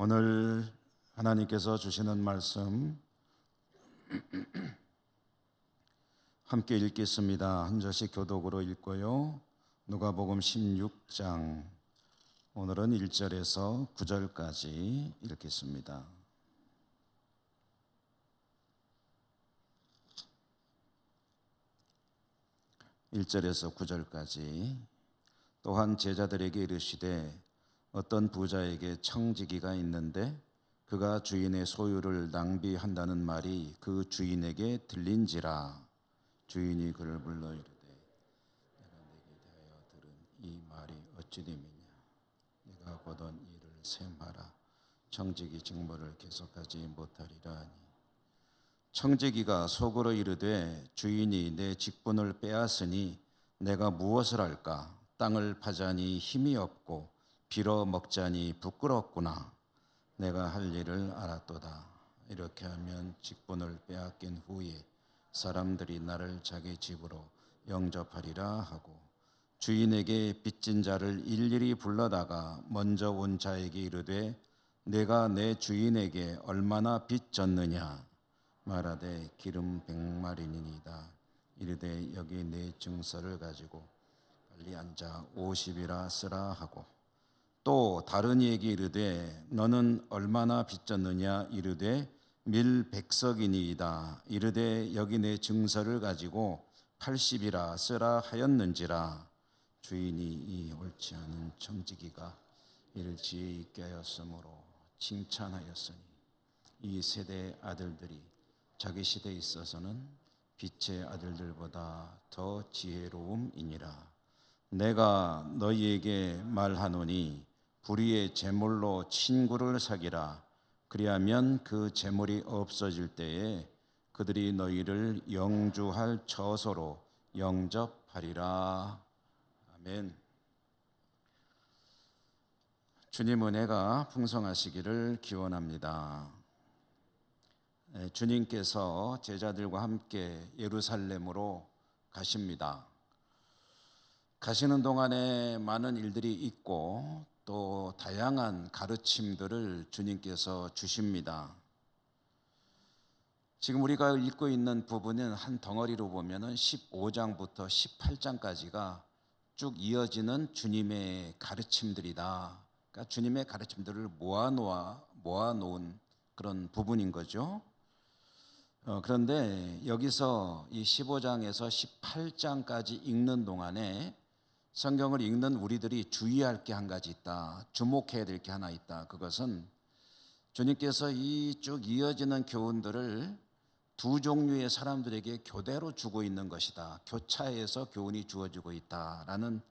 오늘 하나님께서 주시는 말씀 함께 읽겠습니다. 한 절씩 교독으로 읽고요. 누가복음 16장 오늘은 1절에서 9절까지 읽겠습니다. 1절에서 9절까지. 또한 제자들에게 이르시되 어떤 부자에게 청지기가 있는데 그가 주인의 소유를 낭비한다는 말이 그 주인에게 들린지라. 주인이 그를 불러 이르되 내가 내게 대하여 들은 이 말이 어찌 됨이냐. 네가 보던 일을 셈하라. 청지기 직무를 계속하지 못하리라 하니, 청지기가 속으로 이르되 주인이 내 직분을 빼앗으니 내가 무엇을 할까? 땅을 파자니 힘이 없고 빌어 먹자니 부끄럽구나. 내가 할 일을 알았도다. 이렇게 하면 직분을 빼앗긴 후에 사람들이 나를 자기 집으로 영접하리라 하고, 주인에게 빚진 자를 일일이 불러다가 먼저 온 자에게 이르되 내가 내 주인에게 얼마나 빚졌느냐. 말하되 기름 100마리니이다. 이르되 여기 내 증서를 가지고 빨리 앉아 50이라 쓰라 하고, 또 다른 이에게 이르되 너는 얼마나 빚졌느냐. 이르되 밀 100석이니이다. 이르되 여기 내 증서를 가지고 80이라 쓰라 하였는지라. 주인이 이 옳지 않은 청지기가 이를 지혜 있게 하였으므로 칭찬하였으니 이 세대의 아들들이 자기 시대에 있어서는 빛의 아들들보다 더 지혜로움이니라. 내가 너희에게 말하노니 불의의 제물로 친구를 사기라. 그리하면 그 제물이 없어질 때에 그들이 너희를 영주할 처소로 영접하리라. 아멘. 주님 은혜가 풍성하시기를 기원합니다. 주님께서 제자들과 함께 예루살렘으로 가십니다. 가시는 동안에 많은 일들이 있고 또 다양한 가르침들을 주님께서 주십니다. 지금 우리가 읽고 있는 부분은 한 덩어리로 보면 15장부터 18장까지가 쭉 이어지는 주님의 가르침들이다. 그러니까 주님의 가르침들을 모아놓은 그런 부분인 거죠. 그런데 여기서 이 15장에서 18장까지 읽는 동안에 성경을 읽는 우리들이 주의할 게 한 가지 있다. 주목해야 될 게 하나 있다. 그것은 주님께서 이 쭉 이어지는 교훈들을 두 종류의 사람들에게 교대로 주고 있는 것이다. 교차해서 교훈이 주어지고 있다라는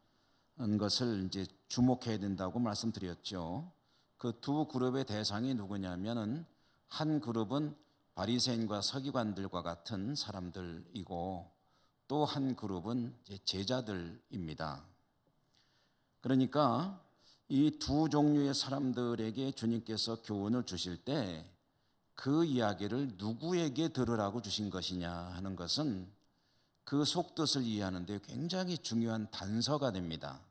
것을 이제 주목해야 된다고 말씀드렸죠. 그 두 그룹의 대상이 누구냐면은 한 그룹은 바리새인과 서기관들과 같은 사람들이고 또 한 그룹은 제자들입니다. 그러니까 이 두 종류의 사람들에게 주님께서 교훈을 주실 때 그 이야기를 누구에게 들으라고 주신 것이냐 하는 것은 그 속뜻을 이해하는 데 굉장히 중요한 단서가 됩니다.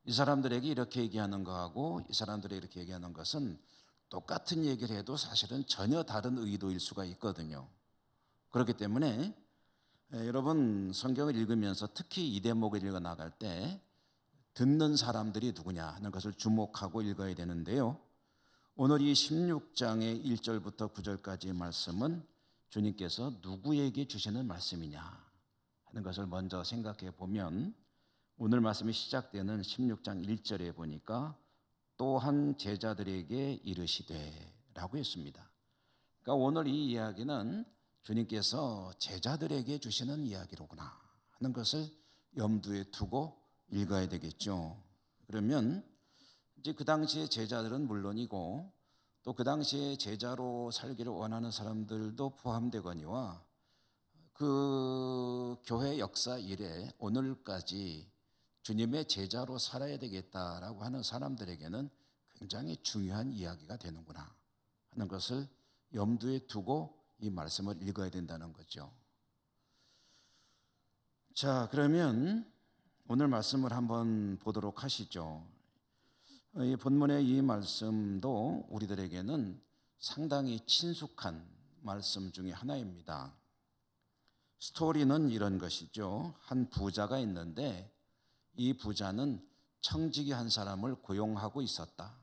이 사람들에게 이렇게 얘기하는 거하고 이 사람들에게 이렇게 얘기하는 것은 똑같은 얘기를 해도 사실은 전혀 다른 의도일 수가 있거든요. 그렇기 때문에 여러분 성경을 읽으면서 특히 이 대목을 읽어 나갈 때 듣는 사람들이 누구냐 하는 것을 주목하고 읽어야 되는데요. 오늘 이 16장의 1절부터 9절까지의 말씀은 주님께서 누구에게 주시는 말씀이냐 하는 것을 먼저 생각해 보면, 오늘 말씀이 시작되는 16장 1절에 보니까 또한 제자들에게 이르시되 라고 했습니다. 그러니까 오늘 이 이야기는 주님께서 제자들에게 주시는 이야기로구나 하는 것을 염두에 두고 읽어야 되겠죠. 그러면 이제 그 당시의 제자들은 물론이고 또 그 당시에 제자로 살기를 원하는 사람들도 포함되거니와 그 교회 역사 이래 오늘까지 주님의 제자로 살아야 되겠다라고 하는 사람들에게는 굉장히 중요한 이야기가 되는구나 하는 것을 염두에 두고 이 말씀을 읽어야 된다는 거죠. 자, 그러면 오늘 말씀을 한번 보도록 하시죠. 이 본문의 이 말씀도 우리들에게는 상당히 친숙한 말씀 중에 하나입니다. 스토리는 이런 것이죠. 한 부자가 있는데 이 부자는 청지기 한 사람을 고용하고 있었다.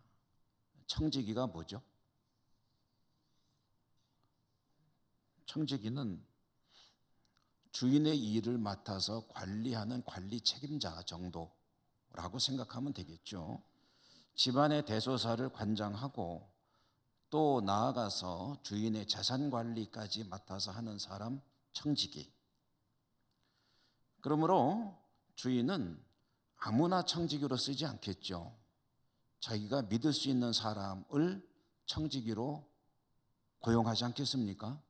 청지기가 뭐죠? 청지기는 주인의 일을 맡아서 관리하는 관리 책임자 정도라고 생각하면 되겠죠. 집안의 대소사를 관장하고 또 나아가서 주인의 재산 관리까지 맡아서 하는 사람 청지기. 그러므로 주인은 아무나 청지기로 쓰지 않겠죠. 자기가 믿을 수 있는 사람을 청지기로 고용하지 않겠습니까?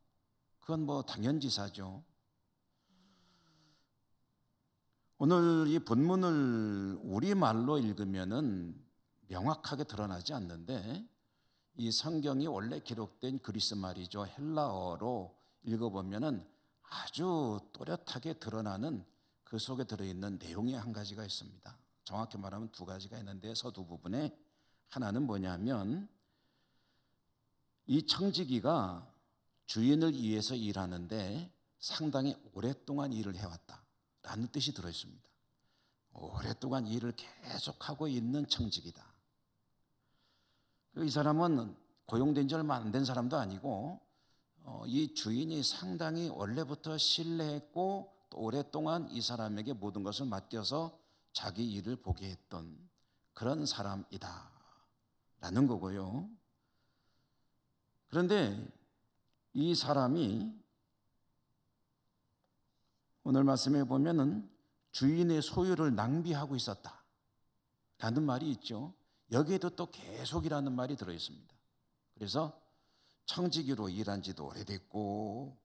그건 뭐 당연지사죠. 오늘 이 본문을 우리말로 읽으면은 명확하게 드러나지 않는데 이 성경이 원래 기록된 그리스 말이죠. 헬라어로 읽어보면은 아주 또렷하게 드러나는 그 속에 들어있는 내용이 한 가지가 있습니다. 정확히 말하면 두 가지가 있는데 서두 부분에 하나는 뭐냐면 이 청지기가 주인을 위해서 일하는데 상당히 오랫동안 일을 해왔다라는 뜻이 들어있습니다. 오랫동안 일을 계속하고 있는 청지기다. 이 사람은 고용된 지 얼마 안 된 사람도 아니고 이 주인이 상당히 원래부터 신뢰했고 또 오랫동안 이 사람에게 모든 것을 맡겨서 자기 일을 보게 했던 그런 사람이다 라는 거고요. 그런데 이 사람이 오늘 말씀에 보면은 주인의 소유를 낭비하고 있었다 라는 말이 있죠. 여기에도 또 계속이라는 말이 들어있습니다. 그래서 청지기로 일한 지도 오래됐고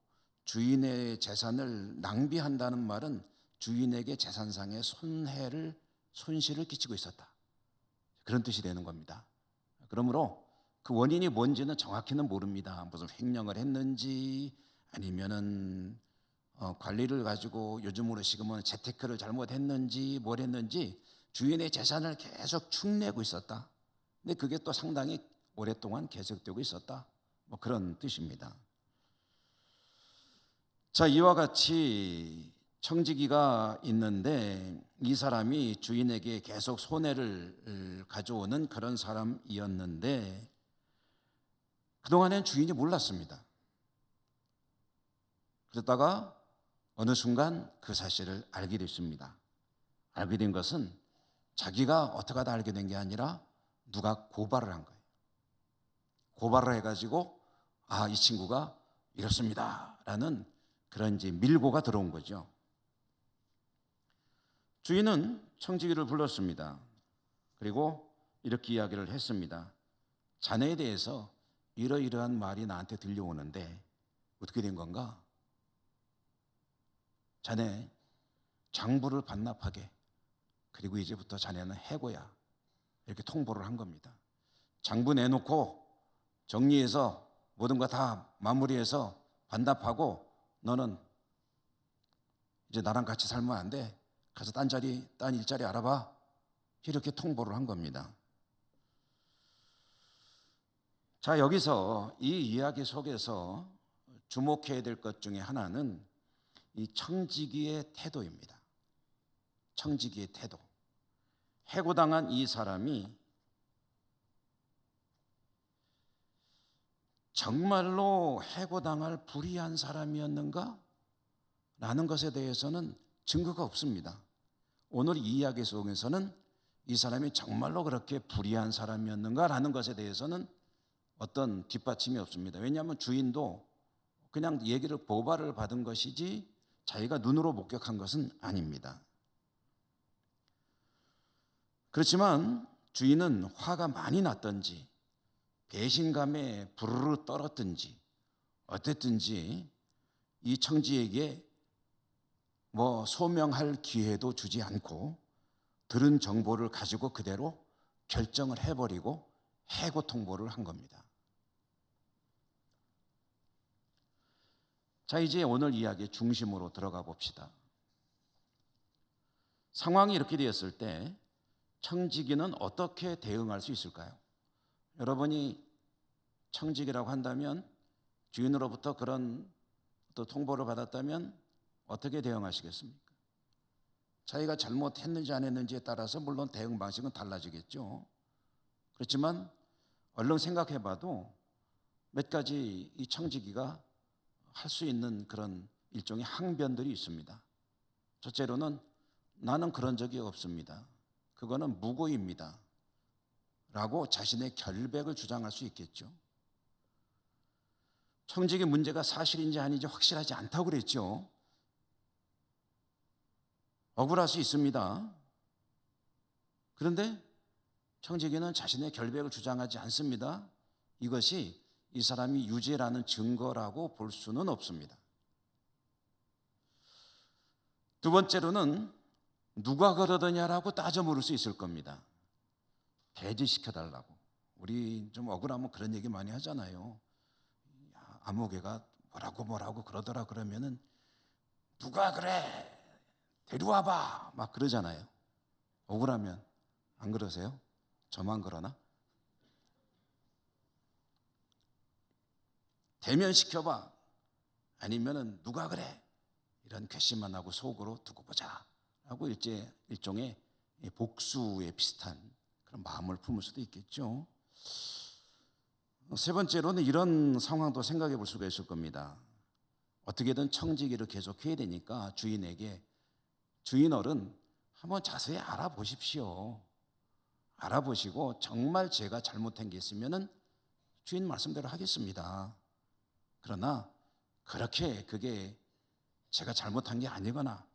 주인의 재산을 낭비한다는 말은 주인에게 재산상의 손실을 끼치고 있었다. 그런 뜻이 되는 겁니다. 그러므로 그 원인이 뭔지는 정확히는 모릅니다. 무슨 횡령을 했는지 아니면은 관리를 가지고 요즘으로 식으면 재테크를 잘못했는지 뭘 했는지 주인의 재산을 계속 축내고 있었다. 근데 그게 또 상당히 오랫동안 계속되고 있었다. 뭐 그런 뜻입니다. 자, 이와 같이 청지기가 있는데 이 사람이 주인에게 계속 손해를 가져오는 그런 사람이었는데 그동안엔 주인이 몰랐습니다. 그러다가 어느 순간 그 사실을 알게 됐습니다. 알게 된 것은 자기가 어떻게 하다 알게 된 게 아니라 누가 고발을 한 거예요. 고발을 해가지고 이 친구가 이렇습니다 라는 그런 이제 밀고가 들어온 거죠. 주인은 청지기를 불렀습니다. 그리고 이렇게 이야기를 했습니다. 자네에 대해서 이러이러한 말이 나한테 들려오는데 어떻게 된 건가? 자네 장부를 반납하게, 그리고 이제부터 자네는 해고야, 이렇게 통보를 한 겁니다. 장부 내놓고 정리해서 모든 거 다 마무리해서 반납하고 너는 이제 나랑 같이 살면 안 돼. 가서 딴 일자리 알아봐. 이렇게 통보를 한 겁니다. 자, 여기서 이 이야기 속에서 주목해야 될 것 중에 하나는 이 청지기의 태도입니다. 청지기의 태도. 해고당한 이 사람이 정말로 해고당할 불의한 사람이었는가? 라는 것에 대해서는 증거가 없습니다. 오늘 이 이야기 속에서는 이 사람이 정말로 그렇게 불의한 사람이었는가? 라는 것에 대해서는 어떤 뒷받침이 없습니다. 왜냐하면 주인도 그냥 얘기를 고발을 받은 것이지 자기가 눈으로 목격한 것은 아닙니다. 그렇지만 주인은 화가 많이 났던지 배신감에 부르르 떨었든지 어땠든지 이 청지에게 소명할 기회도 주지 않고 들은 정보를 가지고 그대로 결정을 해버리고 해고 통보를 한 겁니다. 자, 이제 오늘 이야기의 중심으로 들어가 봅시다. 상황이 이렇게 되었을 때 청지기는 어떻게 대응할 수 있을까요? 여러분이 청지기라고 한다면, 주인으로부터 그런 또 통보를 받았다면 어떻게 대응하시겠습니까? 자기가 잘못했는지 안 했는지에 따라서 물론 대응 방식은 달라지겠죠. 그렇지만 얼른 생각해 봐도 몇 가지 이 청지기가 할 수 있는 그런 일종의 항변들이 있습니다. 첫째로는 나는 그런 적이 없습니다. 그거는 무고입니다. 라고 자신의 결백을 주장할 수 있겠죠. 청지기 문제가 사실인지 아닌지 확실하지 않다고 그랬죠. 억울할 수 있습니다. 그런데 청지기는 자신의 결백을 주장하지 않습니다. 이것이 이 사람이 유죄라는 증거라고 볼 수는 없습니다. 두 번째로는 누가 그러더냐라고 따져 물을 수 있을 겁니다. 배제시켜달라고. 우리 좀 억울하면 그런 얘기 많이 하잖아요. 아무개가 뭐라고 그러더라 그러면은 누가 그래 데려와봐 막 그러잖아요. 억울하면. 안 그러세요? 저만 그러나? 대면시켜봐. 아니면은 누가 그래 이런 괘씸만 하고 속으로 두고 보자 라고 일종의 복수에 비슷한 그런 마음을 품을 수도 있겠죠. 세 번째로는 이런 상황도 생각해 볼 수가 있을 겁니다. 어떻게든 청지기를 계속해야 되니까 주인어른 한번 자세히 알아보십시오. 알아보시고 정말 제가 잘못한 게 있으면은 주인 말씀대로 하겠습니다. 그러나 그렇게 그게 제가 잘못한 게 아니거나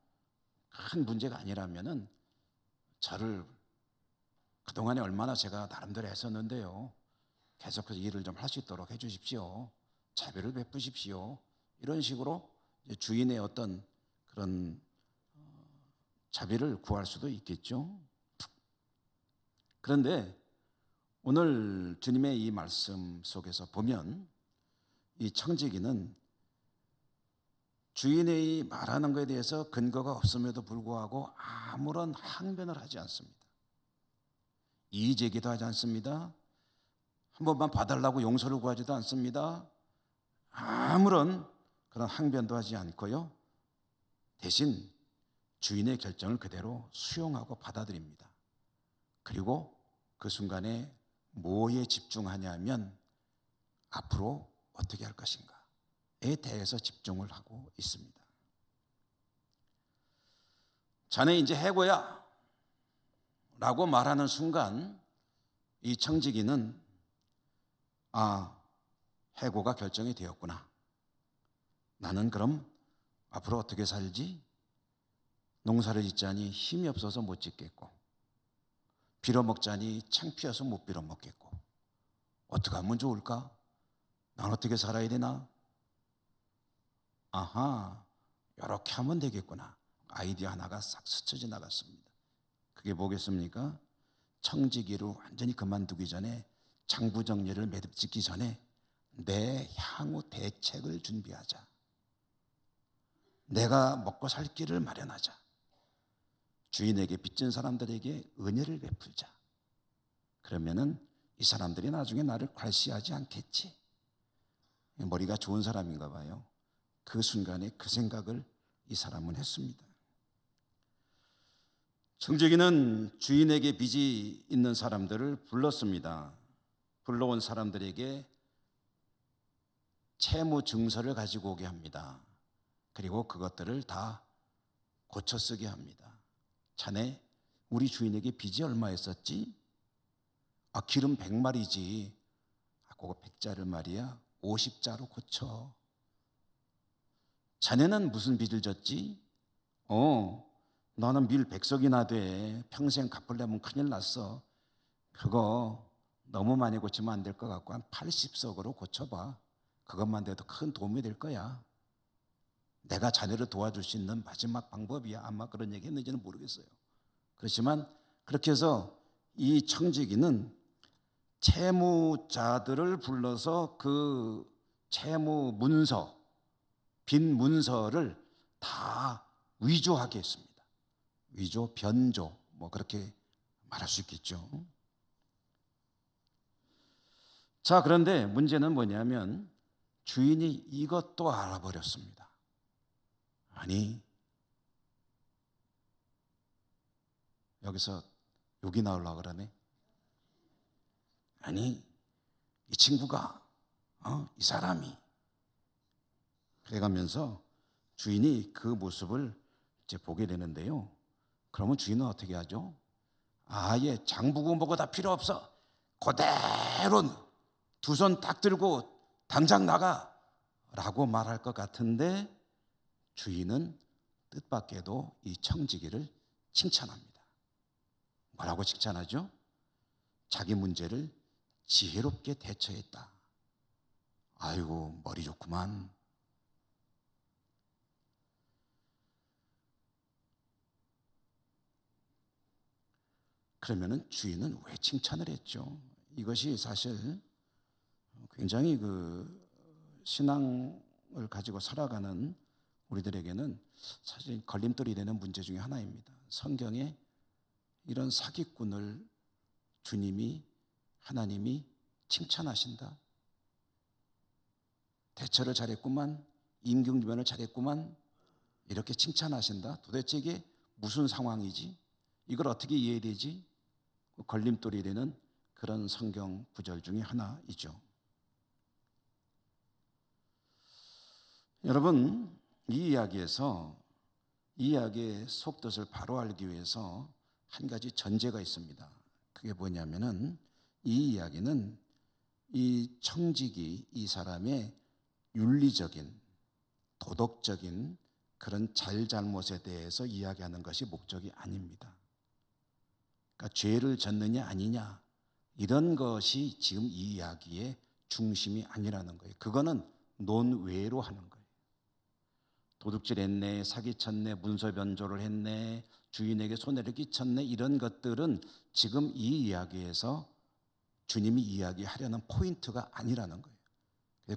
큰 문제가 아니라면은 저를 그동안에 얼마나 제가 나름대로 했었는데요. 계속해서 일을 좀 할 수 있도록 해 주십시오. 자비를 베푸십시오. 이런 식으로 주인의 어떤 그런 자비를 구할 수도 있겠죠. 그런데 오늘 주님의 이 말씀 속에서 보면 이 청지기는 주인의 말하는 것에 대해서 근거가 없음에도 불구하고 아무런 항변을 하지 않습니다. 이의제기도 하지 않습니다. 한 번만 봐달라고 용서를 구하지도 않습니다. 아무런 그런 항변도 하지 않고요. 대신 주인의 결정을 그대로 수용하고 받아들입니다. 그리고 그 순간에 뭐에 집중하냐면 앞으로 어떻게 할 것인가에 대해서 집중을 하고 있습니다. 자네 이제 해고야 라고 말하는 순간 이 청지기는 해고가 결정이 되었구나. 나는 그럼 앞으로 어떻게 살지? 농사를 짓자니 힘이 없어서 못 짓겠고 빌어먹자니 창피해서 못 빌어먹겠고 어떻게 하면 좋을까? 난 어떻게 살아야 되나? 이렇게 하면 되겠구나. 아이디어 하나가 싹 스쳐 지나갔습니다. 그게 뭐겠습니까? 청지기로 완전히 그만두기 전에 장부 정리를 매듭짓기 전에 내 향후 대책을 준비하자. 내가 먹고 살 길을 마련하자. 주인에게 빚진 사람들에게 은혜를 베풀자. 그러면은 이 사람들이 나중에 나를 괄시하지 않겠지. 머리가 좋은 사람인가 봐요. 그 순간에 그 생각을 이 사람은 했습니다. 청지기는 주인에게 빚이 있는 사람들을 불렀습니다. 불러온 사람들에게 채무 증서를 가지고 오게 합니다. 그리고 그것들을 다 고쳐 쓰게 합니다. 자네 우리 주인에게 빚이 얼마 있었지? 기름 100마리지. 그거 100자를 말이야 50자로 고쳐. 자네는 무슨 빚을 졌지? 나는 밀 100석이나 돼. 평생 갚으려면 큰일 났어. 그거 너무 많이 고치면 안 될 것 같고 한 80석으로 고쳐봐. 그것만 돼도 큰 도움이 될 거야. 내가 자네를 도와줄 수 있는 마지막 방법이야. 아마 그런 얘기 했는지는 모르겠어요. 그렇지만 그렇게 해서 이 청지기는 채무자들을 불러서 그 채무 문서, 빈 문서를 다 위조하게 했습니다. 위조, 변조, 그렇게 말할 수 있겠죠. 자, 그런데 문제는 뭐냐면 주인이 이것도 알아버렸습니다. 아니, 여기서 욕이 나오려고 그러네. 아니, 이 친구가, 이 사람이. 그래가면서 주인이 그 모습을 이제 보게 되는데요. 그러면 주인은 어떻게 하죠? 아예 장보고 뭐고 다 필요 없어. 그대로 두 손 딱 들고 당장 나가 라고 말할 것 같은데 주인은 뜻밖에도 이 청지기를 칭찬합니다. 뭐라고 칭찬하죠? 자기 문제를 지혜롭게 대처했다. 아이고, 머리 좋구만. 그러면은 주인은 왜 칭찬을 했죠? 이것이 사실 굉장히 신앙을 가지고 살아가는 우리들에게는 사실 걸림돌이 되는 문제 중에 하나입니다. 성경에 이런 사기꾼을 하나님이 칭찬하신다. 대처를 잘했구만, 임경비변을 잘했구만, 이렇게 칭찬하신다. 도대체 이게 무슨 상황이지? 이걸 어떻게 이해되지? 걸림돌이 되는 그런 성경 구절 중에 하나이죠. 여러분, 이 이야기의 속뜻을 바로 알기 위해서 한 가지 전제가 있습니다. 그게 뭐냐면은 이 이야기는 이 청지기, 이 사람의 윤리적인, 도덕적인 그런 잘잘못에 대해서 이야기하는 것이 목적이 아닙니다. 그러니까 죄를 졌느냐 아니냐 이런 것이 지금 이 이야기의 중심이 아니라는 거예요. 그거는 논외로 하는 거예요. 도둑질했네, 사기쳤네, 문서 변조를 했네, 주인에게 손해를 끼쳤네, 이런 것들은 지금 이 이야기에서 주님이 이야기하려는 포인트가 아니라는 거예요.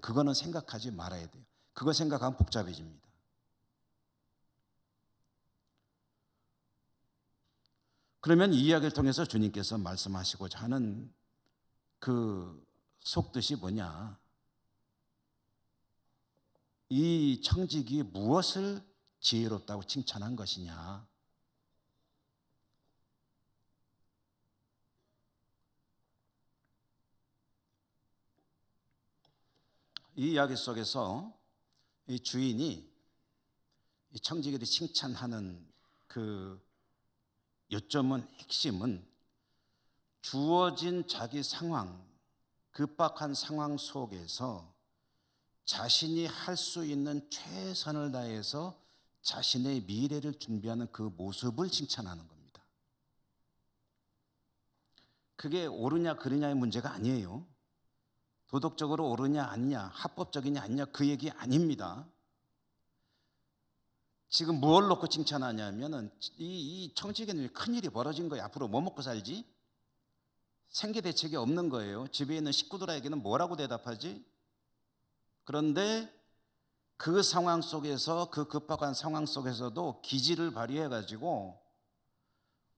그거는 생각하지 말아야 돼요. 그거 생각하면 복잡해집니다. 그러면 이 이야기를 통해서 주님께서 말씀하시고자 하는 그 속뜻이 뭐냐? 이 청지기 무엇을 지혜롭다고 칭찬한 것이냐? 이 이야기 속에서 이 주인이 이 청지기를 칭찬하는 그 요점은, 핵심은 주어진 자기 상황, 급박한 상황 속에서 자신이 할 수 있는 최선을 다해서 자신의 미래를 준비하는 그 모습을 칭찬하는 겁니다. 그게 옳으냐 그르냐의 문제가 아니에요. 도덕적으로 옳으냐 아니냐, 합법적이냐 아니냐 그 얘기 아닙니다. 지금 뭘 놓고 칭찬하냐면은 이 청지기는 큰일이 벌어진 거예요. 앞으로 뭐 먹고 살지? 생계 대책이 없는 거예요. 집에 있는 식구들에게는 뭐라고 대답하지? 그런데 그 상황 속에서, 그 급박한 상황 속에서도 기지를 발휘해 가지고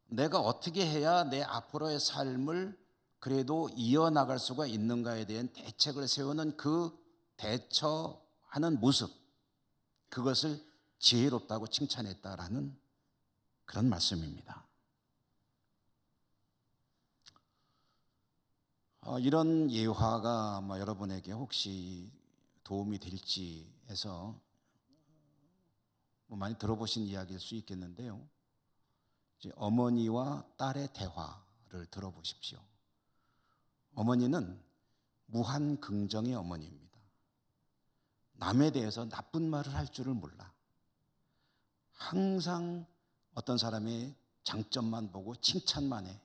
내가 어떻게 해야 내 앞으로의 삶을 그래도 이어나갈 수가 있는가에 대한 대책을 세우는 그 대처하는 모습, 그것을 지혜롭다고 칭찬했다라는 그런 말씀입니다. 이런 예화가 여러분에게 혹시 도움이 될지 해서 많이 들어보신 이야기일 수 있겠는데요. 이제 어머니와 딸의 대화를 들어보십시오. 어머니는 무한 긍정의 어머니입니다. 남에 대해서 나쁜 말을 할 줄을 몰라. 항상 어떤 사람의 장점만 보고 칭찬만 해.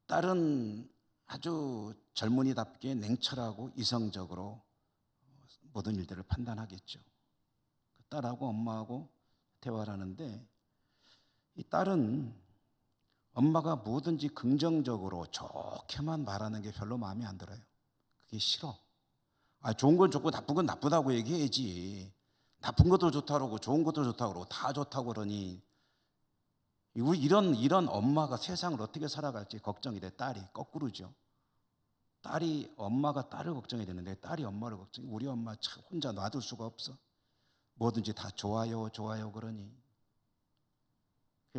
딸은 아주 젊은이답게 냉철하고 이성적으로 모든 일들을 판단하겠죠. 딸하고 엄마하고 대화를 하는데 이 딸은 엄마가 뭐든지 긍정적으로 좋게만 말하는 게 별로 마음에 안 들어요. 그게 싫어. 좋은 건 좋고 나쁜 건 나쁘다고 얘기해야지. 나쁜 것도 좋다고 그러고 좋은 것도 좋다고 그러고 다 좋다고 그러니 이런 엄마가 세상을 어떻게 살아갈지 걱정이 돼. 딸이 거꾸로죠. 딸이 엄마가 딸을 걱정해야 되는데 딸이 엄마를 걱정해. 우리 엄마 참 혼자 놔둘 수가 없어. 뭐든지 다 좋아요 좋아요 그러니.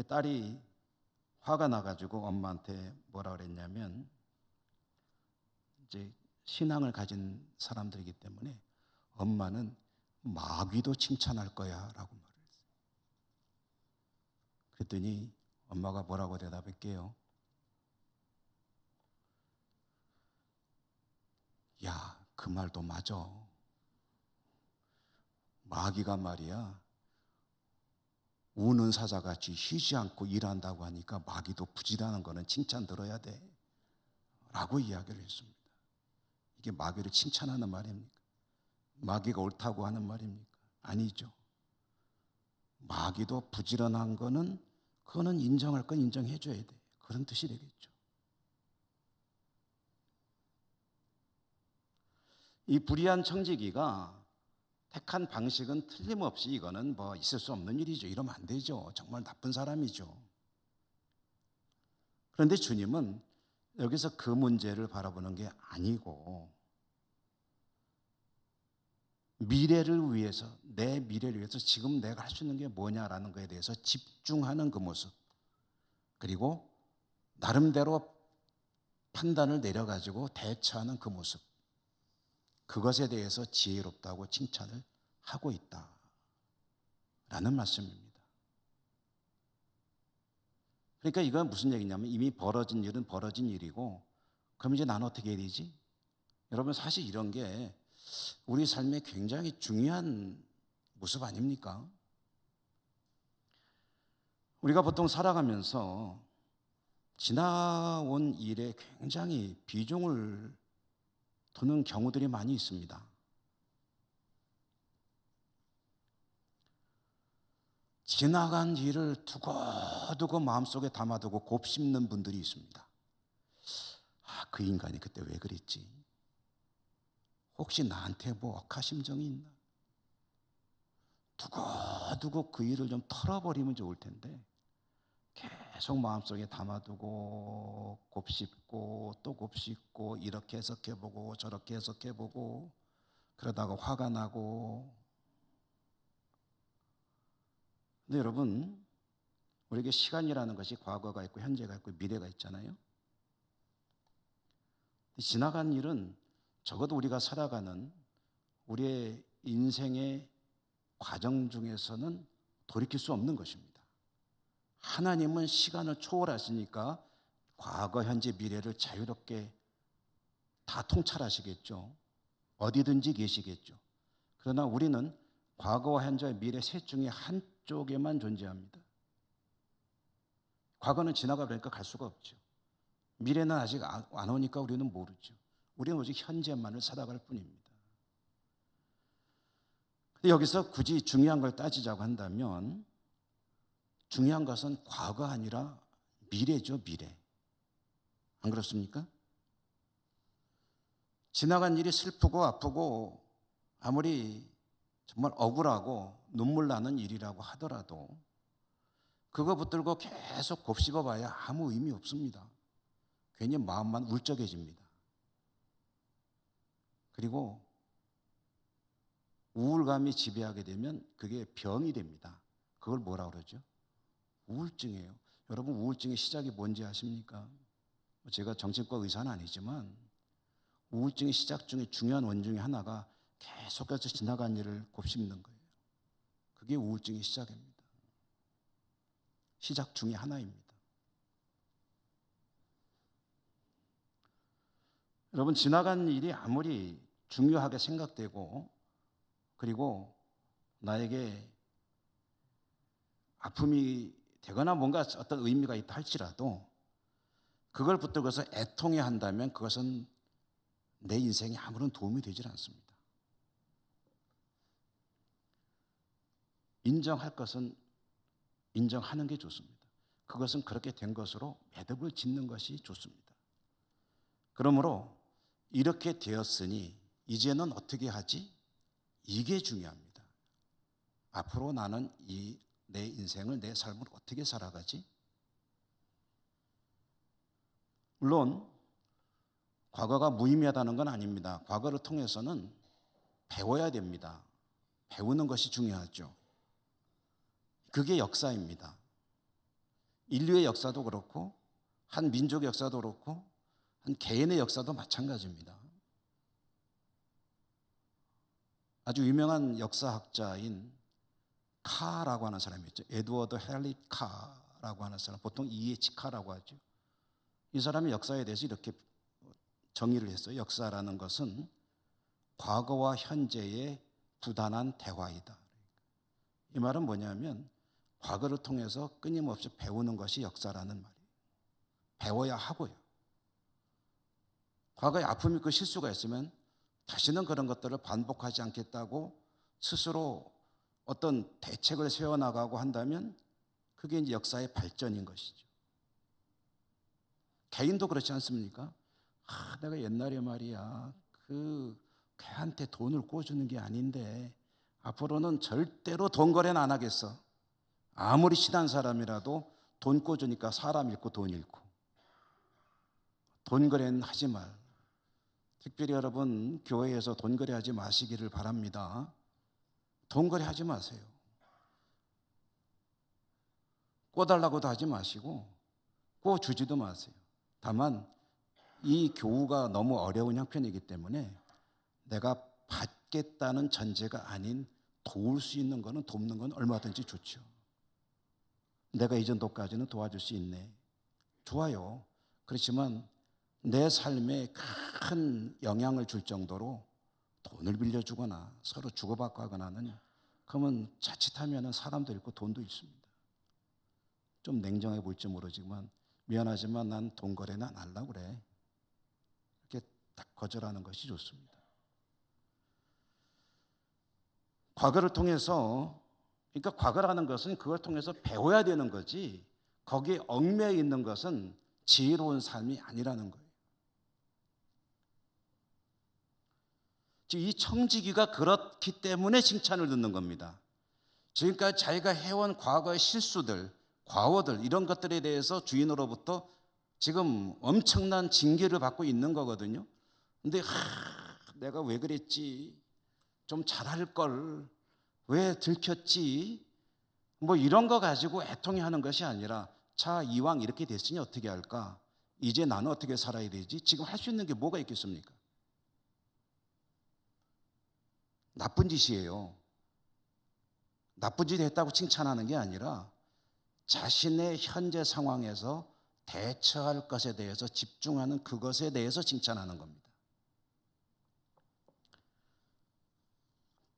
딸이 화가 나가지고 엄마한테 뭐라 그랬냐면, 이제 신앙을 가진 사람들이기 때문에 엄마는 마귀도 칭찬할 거야 라고 말을 했어요. 그랬더니 엄마가 뭐라고 대답할게요. 야, 그 말도 맞아. 마귀가 말이야, 우는 사자같이 쉬지 않고 일한다고 하니까 마귀도 부지런한 거는 칭찬 들어야 돼 라고 이야기를 했습니다. 이게 마귀를 칭찬하는 말입니까? 마귀가 옳다고 하는 말입니까? 아니죠. 마귀도 부지런한 거는, 그거는 인정할 건 인정해 줘야 돼. 그런 뜻이 되겠죠. 이 불의한 청지기가 택한 방식은 틀림없이 이거는 뭐 있을 수 없는 일이죠. 이러면 안 되죠. 정말 나쁜 사람이죠. 그런데 주님은 여기서 그 문제를 바라보는 게 아니고, 미래를 위해서, 내 미래를 위해서 지금 내가 할 수 있는 게 뭐냐라는 것에 대해서 집중하는 그 모습, 그리고 나름대로 판단을 내려가지고 대처하는 그 모습, 그것에 대해서 지혜롭다고 칭찬을 하고 있다라는 말씀입니다. 그러니까 이건 무슨 얘기냐면, 이미 벌어진 일은 벌어진 일이고, 그럼 이제 나는 어떻게 해야 되지? 여러분, 사실 이런 게 우리 삶에 굉장히 중요한 모습 아닙니까? 우리가 보통 살아가면서 지나온 일에 굉장히 비중을 두는 경우들이 많이 있습니다. 지나간 일을 두고두고 마음속에 담아두고 곱씹는 분들이 있습니다. 아, 그 인간이 그때 왜 그랬지? 혹시 나한테 뭐 억하심정이 있나? 두고두고 그 일을 좀 털어버리면 좋을 텐데 계속 마음속에 담아두고 곱씹고 또 곱씹고, 이렇게 해석해보고 저렇게 해석해보고, 그러다가 화가 나고. 근데 여러분, 우리에게 시간이라는 것이 과거가 있고 현재가 있고 미래가 있잖아요. 지나간 일은 적어도 우리가 살아가는 우리의 인생의 과정 중에서는 돌이킬 수 없는 것입니다. 하나님은 시간을 초월하시니까 과거, 현재, 미래를 자유롭게 다 통찰하시겠죠. 어디든지 계시겠죠. 그러나 우리는 과거와 현재와 미래 셋 중에 한쪽에만 존재합니다. 과거는 지나가 버리니까 갈 수가 없죠. 미래는 아직 안 오니까 우리는 모르죠. 우리는 오직 현재만을 살아갈 뿐입니다. 근데 여기서 굳이 중요한 걸 따지자고 한다면, 중요한 것은 과거가 아니라 미래죠, 미래. 안 그렇습니까? 지나간 일이 슬프고 아프고 아무리 정말 억울하고 눈물 나는 일이라고 하더라도 그거 붙들고 계속 곱씹어 봐야 아무 의미 없습니다. 괜히 마음만 울적해집니다. 그리고 우울감이 지배하게 되면 그게 병이 됩니다. 그걸 뭐라 그러죠? 우울증이에요. 여러분, 우울증의 시작이 뭔지 아십니까? 제가 정신과 의사는 아니지만 우울증의 시작 중에 중요한 원 중에 하나가 계속해서 지나간 일을 곱씹는 거예요. 그게 우울증의 시작입니다. 시작 중에 하나입니다. 여러분, 지나간 일이 아무리 중요하게 생각되고 그리고 나에게 아픔이 되거나 뭔가 어떤 의미가 있다 할지라도 그걸 붙들고서 애통해 한다면 그것은 내 인생에 아무런 도움이 되질 않습니다. 인정할 것은 인정하는 게 좋습니다. 그것은 그렇게 된 것으로 매듭을 짓는 것이 좋습니다. 그러므로 이렇게 되었으니 이제는 어떻게 하지? 이게 중요합니다. 앞으로 나는 내 인생을, 내 삶을 어떻게 살아가지? 물론 과거가 무의미하다는 건 아닙니다. 과거를 통해서는 배워야 됩니다. 배우는 것이 중요하죠. 그게 역사입니다. 인류의 역사도 그렇고 한 민족의 역사도 그렇고 한 개인의 역사도 마찬가지입니다. 아주 유명한 역사학자인 카라고 하는 사람이 있죠. 에드워드 헬리 카라고 하는 사람, 보통 E.H. 카라고 하죠. 이 사람이 역사에 대해서 이렇게 정의를 했어요. 역사라는 것은 과거와 현재의 부단한 대화이다. 이 말은 뭐냐면 과거를 통해서 끊임없이 배우는 것이 역사라는 말이에요. 배워야 하고요. 과거에 아픔이 있고 실수가 있으면 다시는 그런 것들을 반복하지 않겠다고 스스로 어떤 대책을 세워나가고 한다면 그게 이제 역사의 발전인 것이죠. 개인도 그렇지 않습니까? 내가 옛날에 말이야 걔한테 돈을 꿔주는 게 아닌데 앞으로는 절대로 돈 거래는 안 하겠어. 아무리 친한 사람이라도 돈 꿔주니까 사람 잃고 돈 잃고. 돈 거래는 하지 말. 특별히 여러분 교회에서 돈 거래하지 마시기를 바랍니다. 돈 거래하지 마세요. 꿔달라고도 하지 마시고 꿔주지도 마세요. 다만 이 교우가 너무 어려운 형편이기 때문에 내가 받겠다는 전제가 아닌 도울 수 있는 거는 돕는 건 얼마든지 좋죠. 내가 이 정도까지는 도와줄 수 있네. 좋아요. 그렇지만 내 삶에 큰 영향을 줄 정도로 돈을 빌려주거나 서로 주고받고 하거나는 그러면 자칫하면 사람도 잃고 돈도 잃습니다. 좀 냉정해 보일지 모르지만 미안하지만 난 돈 거래는 안 하려고 그래. 이렇게 딱 거절하는 것이 좋습니다. 과거를 통해서 그러니까 과거라는 것은 그걸 통해서 배워야 되는 거지 거기에 얽매여 있는 것은 지혜로운 삶이 아니라는 거예요. 즉 이 청지기가 그렇기 때문에 칭찬을 듣는 겁니다. 지금까지 자기가 해온 과거의 실수들, 과오들 이런 것들에 대해서 주인으로부터 지금 엄청난 징계를 받고 있는 거거든요. 근데 내가 왜 그랬지? 좀 잘할 걸. 왜 들켰지? 뭐 이런 거 가지고 애통해하는 것이 아니라 자 이왕 이렇게 됐으니 어떻게 할까? 이제 나는 어떻게 살아야 되지? 지금 할 수 있는 게 뭐가 있겠습니까? 나쁜 짓이에요. 나쁜 짓 했다고 칭찬하는 게 아니라 자신의 현재 상황에서 대처할 것에 대해서 집중하는 그것에 대해서 칭찬하는 겁니다.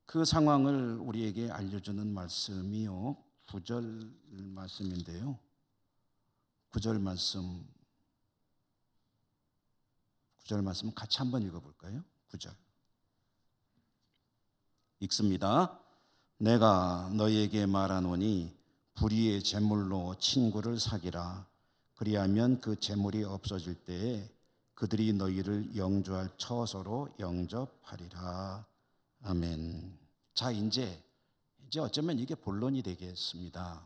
그 상황을 우리에게 알려주는 말씀이요. 9절 말씀인데요. 9절 말씀 같이 한번 읽어볼까요? 9절 읽습니다. 내가 너희에게 말하노니 불의의 제물로 친구를 사기라. 그리하면 그 제물이 없어질 때에 그들이 너희를 영주할 처소로 영접하리라. 아멘. 자, 이제 어쩌면 이게 본론이 되겠습니다.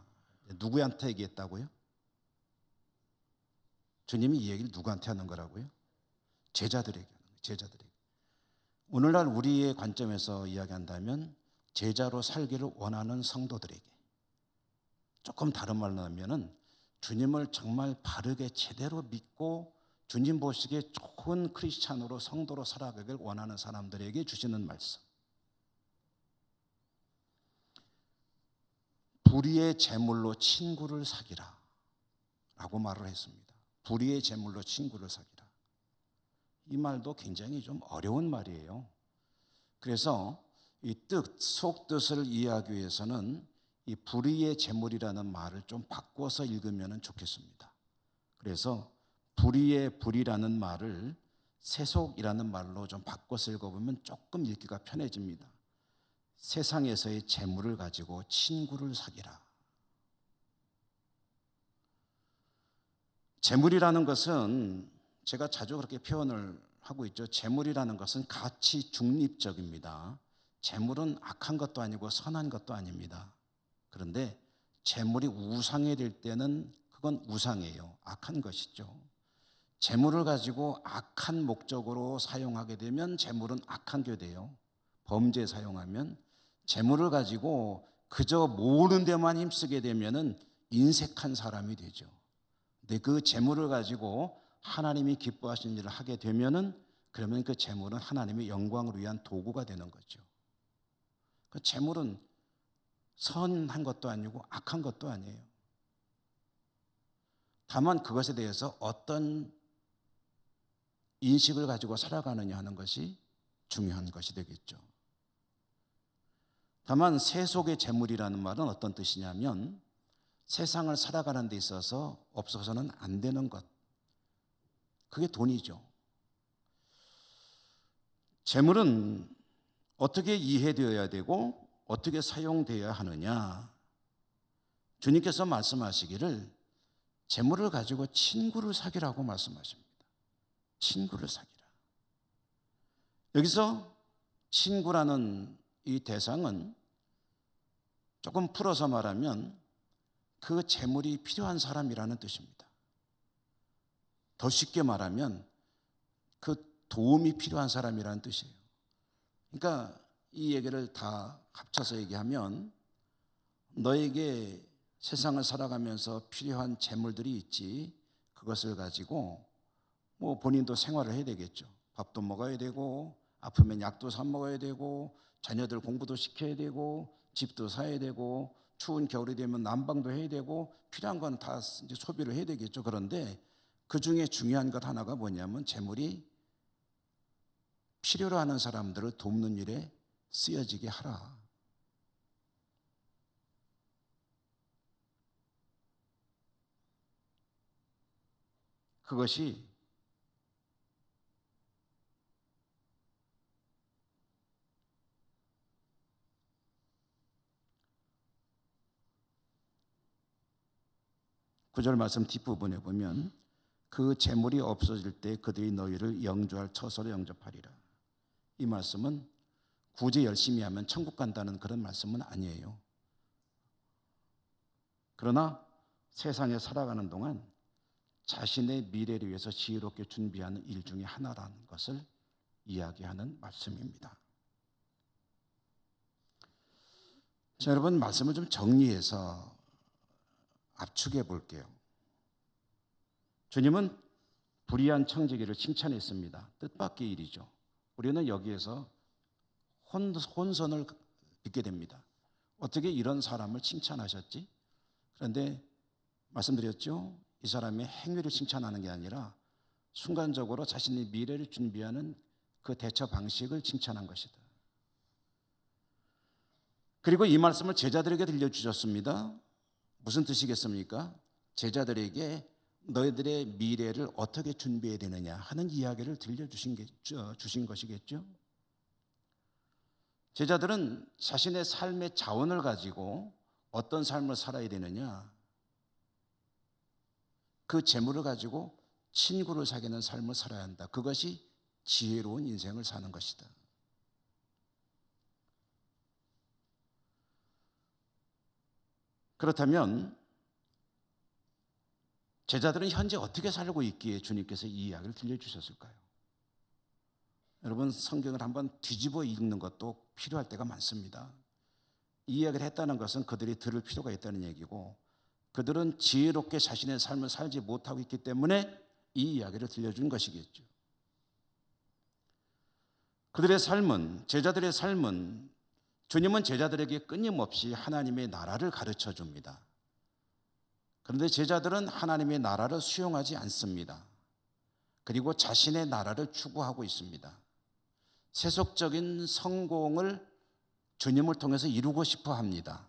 누구한테 얘기했다고요? 주님이 이 얘기를 누구한테 하는 거라고요? 제자들에게 하는 거예요. 제자들에게. 오늘날 우리의 관점에서 이야기한다면 제자로 살기를 원하는 성도들에게, 조금 다른 말로 하면은 주님을 정말 바르게 제대로 믿고 주님 보시기에 좋은 크리스찬으로 성도로 살아가길 원하는 사람들에게 주시는 말씀. 불의의 제물로 친구를 사기라 라고 말을 했습니다. 불의의 제물로 친구를 사기라. 이 말도 굉장히 좀 어려운 말이에요. 그래서 이 뜻, 속뜻을 이해하기 위해서는 이 불의의 제물이라는 말을 좀 바꿔서 읽으면 좋겠습니다. 그래서 불의의 불이라는 말을 세속이라는 말로 좀 바꿔서 읽어보면 조금 읽기가 편해집니다. 세상에서의 재물을 가지고 친구를 사귀라. 재물이라는 것은 제가 자주 그렇게 표현을 하고 있죠. 재물이라는 것은 가치 중립적입니다. 재물은 악한 것도 아니고 선한 것도 아닙니다. 그런데 재물이 우상이 될 때는 그건 우상이에요. 악한 것이죠. 재물을 가지고 악한 목적으로 사용하게 되면 재물은 악한 게 돼요. 범죄에 사용하면. 재물을 가지고 그저 모으는 데만 힘쓰게 되면은 인색한 사람이 되죠. 근데 그 재물을 가지고 하나님이 기뻐하시는 일을 하게 되면은 그러면 그 재물은 하나님의 영광을 위한 도구가 되는 거죠. 그 재물은 선한 것도 아니고 악한 것도 아니에요. 다만 그것에 대해서 어떤 인식을 가지고 살아가느냐 하는 것이 중요한 것이 되겠죠. 다만 세속의 재물이라는 말은 어떤 뜻이냐면 세상을 살아가는 데 있어서 없어서는 안 되는 것, 그게 돈이죠. 재물은 어떻게 이해되어야 되고 어떻게 사용되어야 하느냐. 주님께서 말씀하시기를 재물을 가지고 친구를 사귀라고 말씀하십니다. 친구를 사귀라. 여기서 친구라는 이 대상은 조금 풀어서 말하면 그 재물이 필요한 사람이라는 뜻입니다. 더 쉽게 말하면 그 도움이 필요한 사람이라는 뜻이에요. 그러니까 이 얘기를 다 합쳐서 얘기하면 너에게 세상을 살아가면서 필요한 재물들이 있지, 그것을 가지고 뭐 본인도 생활을 해야 되겠죠. 밥도 먹어야 되고 아프면 약도 사 먹어야 되고 자녀들 공부도 시켜야 되고 집도 사야 되고 추운 겨울이 되면 난방도 해야 되고 필요한 건 다 이제 소비를 해야 되겠죠. 그런데 그 중에 중요한 것 하나가 뭐냐면 재물이 필요로 하는 사람들을 돕는 일에 쓰여지게 하라. 그것이 구절 말씀 뒷부분에 보면 그 재물이 없어질 때 그들이 너희를 영주할 처소로 영접하리라. 이 말씀은 구제 열심히 하면 천국 간다는 그런 말씀은 아니에요. 그러나 세상에 살아가는 동안 자신의 미래를 위해서 지혜롭게 준비하는 일 중에 하나라는 것을 이야기하는 말씀입니다. 자, 여러분, 말씀을 좀 정리해서 압축해 볼게요. 주님은 불의한 청지기를 칭찬했습니다. 뜻밖의 일이죠. 우리는 여기에서 혼선을 빚게 됩니다. 어떻게 이런 사람을 칭찬하셨지? 그런데 말씀드렸죠. 이 사람의 행위를 칭찬하는 게 아니라 순간적으로 자신의 미래를 준비하는 그 대처 방식을 칭찬한 것이다. 그리고 이 말씀을 제자들에게 들려주셨습니다. 무슨 뜻이겠습니까? 제자들에게 너희들의 미래를 어떻게 준비해야 되느냐 하는 이야기를 주신 것이겠죠. 제자들은 자신의 삶의 자원을 가지고 어떤 삶을 살아야 되느냐, 그 재물을 가지고 친구를 사귀는 삶을 살아야 한다. 그것이 지혜로운 인생을 사는 것이다. 그렇다면 제자들은 현재 어떻게 살고 있기에 주님께서 이 이야기를 들려주셨을까요? 여러분, 성경을 한번 뒤집어 읽는 것도 필요할 때가 많습니다. 이 이야기를 했다는 것은 그들이 들을 필요가 있다는 얘기고, 그들은 지혜롭게 자신의 삶을 살지 못하고 있기 때문에 이 이야기를 들려준 것이겠죠. 그들의 삶은, 제자들의 삶은, 주님은 제자들에게 끊임없이 하나님의 나라를 가르쳐 줍니다. 그런데 제자들은 하나님의 나라를 수용하지 않습니다. 그리고 자신의 나라를 추구하고 있습니다. 세속적인 성공을 주님을 통해서 이루고 싶어 합니다.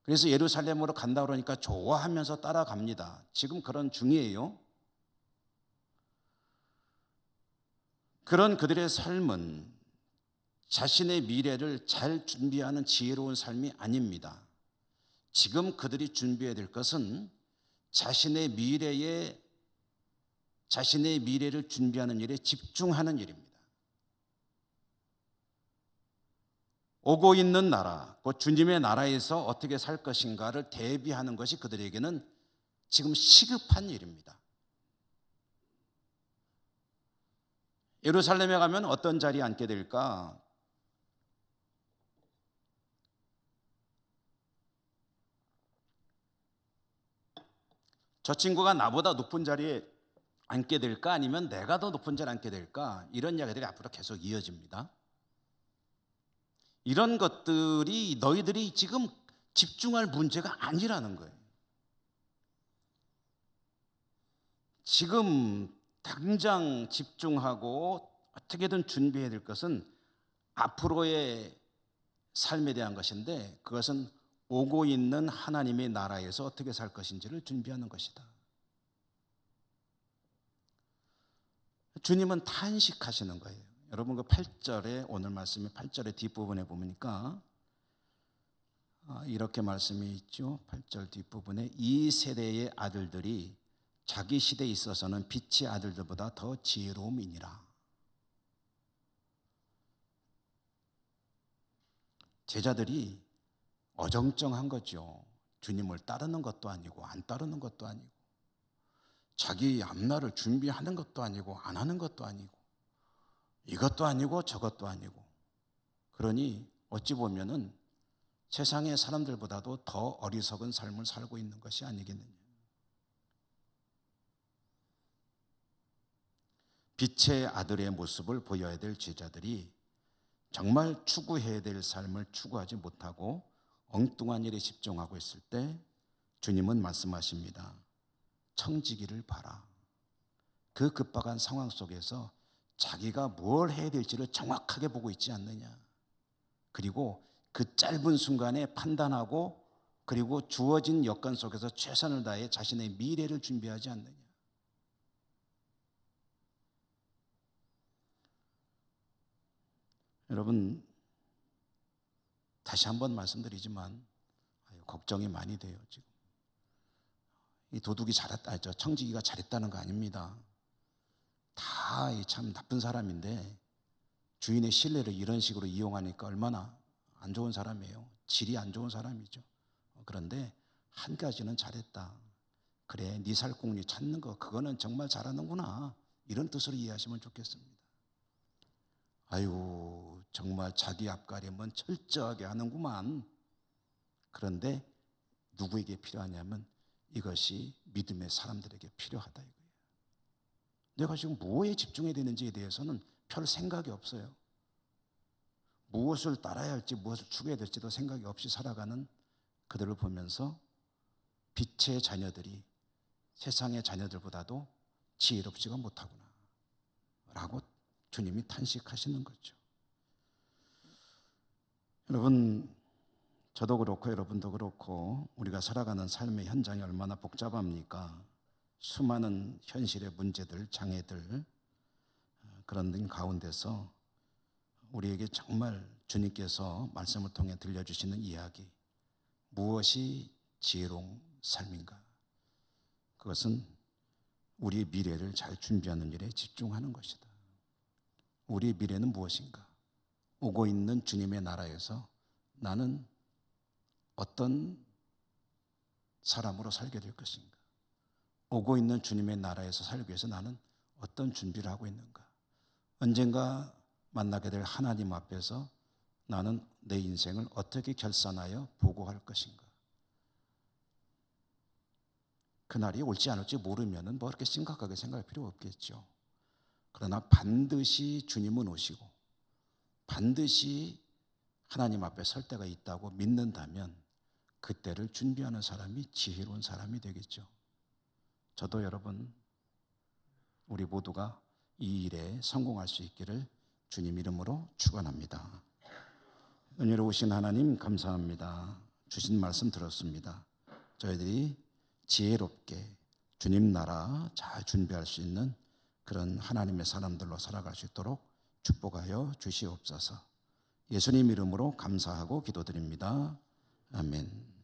그래서 예루살렘으로 간다 그러니까 좋아하면서 따라갑니다. 지금 그런 중이에요. 그런 그들의 삶은 자신의 미래를 잘 준비하는 지혜로운 삶이 아닙니다. 지금 그들이 준비해야 될 것은 자신의 미래를 준비하는 일에 집중하는 일입니다. 오고 있는 나라, 곧 주님의 나라에서 어떻게 살 것인가를 대비하는 것이 그들에게는 지금 시급한 일입니다. 예루살렘에 가면 어떤 자리에 앉게 될까? 저 친구가 나보다 높은 자리에 앉게 될까? 아니면 내가 더 높은 자리에 앉게 될까? 이런 이야기들이 앞으로 계속 이어집니다. 이런 것들이 너희들이 지금 집중할 문제가 아니라는 거예요. 지금 당장 집중하고 어떻게든 준비해야 될 것은 앞으로의 삶에 대한 것인데, 그것은 오고 있는 하나님의 나라에서 어떻게 살 것인지를 준비하는 것이다. 주님은 탄식하시는 거예요. 여러분 그 8절에, 오늘 말씀의 8절의 뒷부분에 보니까 이렇게 말씀이 있죠. 8절 뒷부분에 이 세대의 아들들이 자기 시대에 있어서는 빛의 아들들보다 더 지혜로움이니라. 제자들이 어정쩡한 거죠. 주님을 따르는 것도 아니고 안 따르는 것도 아니고, 자기 앞날을 준비하는 것도 아니고 안 하는 것도 아니고, 이것도 아니고 저것도 아니고, 그러니 어찌 보면은 세상의 사람들보다도 더 어리석은 삶을 살고 있는 것이 아니겠느냐. 빛의 아들의 모습을 보여야 될 제자들이 정말 추구해야 될 삶을 추구하지 못하고 엉뚱한 일에 집중하고 있을 때 주님은 말씀하십니다. 청지기를 봐라. 그 급박한 상황 속에서 자기가 뭘 해야 될지를 정확하게 보고 있지 않느냐. 그리고 그 짧은 순간에 판단하고, 그리고 주어진 여건 속에서 최선을 다해 자신의 미래를 준비하지 않느냐. 여러분, 다시 한번 말씀드리지만 걱정이 많이 돼요. 지금 이 도둑이 잘했다, 저 청지기가 잘했다는 거 아닙니다. 다 참 나쁜 사람인데 주인의 신뢰를 이런 식으로 이용하니까 얼마나 안 좋은 사람이에요. 질이 안 좋은 사람이죠. 그런데 한 가지는 잘했다. 그래, 네 살궁리 찾는 거 그거는 정말 잘하는구나. 이런 뜻으로 이해하시면 좋겠습니다. 아유, 정말 자기 앞가림은 철저하게 하는구만. 그런데 누구에게 필요하냐면 이것이 믿음의 사람들에게 필요하다 이거예요. 내가 지금 무엇에 집중해야 되는지에 대해서는 별 생각이 없어요. 무엇을 따라야 할지, 무엇을 추구해야 될지도 생각이 없이 살아가는 그들을 보면서 빛의 자녀들이 세상의 자녀들보다도 지혜롭지가 못하구나 라고 주님이 탄식하시는 거죠. 여러분, 저도 그렇고 여러분도 그렇고 우리가 살아가는 삶의 현장이 얼마나 복잡합니까? 수많은 현실의 문제들, 장애들, 그런 가운데서 우리에게 정말 주님께서 말씀을 통해 들려주시는 이야기, 무엇이 지혜로운 삶인가? 그것은 우리의 미래를 잘 준비하는 일에 집중하는 것이다. 우리의 미래는 무엇인가? 오고 있는 주님의 나라에서 나는 어떤 사람으로 살게 될 것인가? 오고 있는 주님의 나라에서 살기 위해서 나는 어떤 준비를 하고 있는가? 언젠가 만나게 될 하나님 앞에서 나는 내 인생을 어떻게 결산하여 보고할 것인가? 그날이 올지 안 올지 모르면 뭐 그렇게 심각하게 생각할 필요 없겠죠. 그러나 반드시 주님은 오시고 반드시 하나님 앞에 설 때가 있다고 믿는다면 그때를 준비하는 사람이 지혜로운 사람이 되겠죠. 저도 여러분, 우리 모두가 이 일에 성공할 수 있기를 주님 이름으로 축원합니다. 은혜로우신 하나님 감사합니다. 주신 말씀 들었습니다. 저희들이 지혜롭게 주님 나라 잘 준비할 수 있는 그런 하나님의 사람들로 살아갈 수 있도록 축복하여 주시옵소서. 예수님 이름으로 감사하고 기도드립니다. 아멘.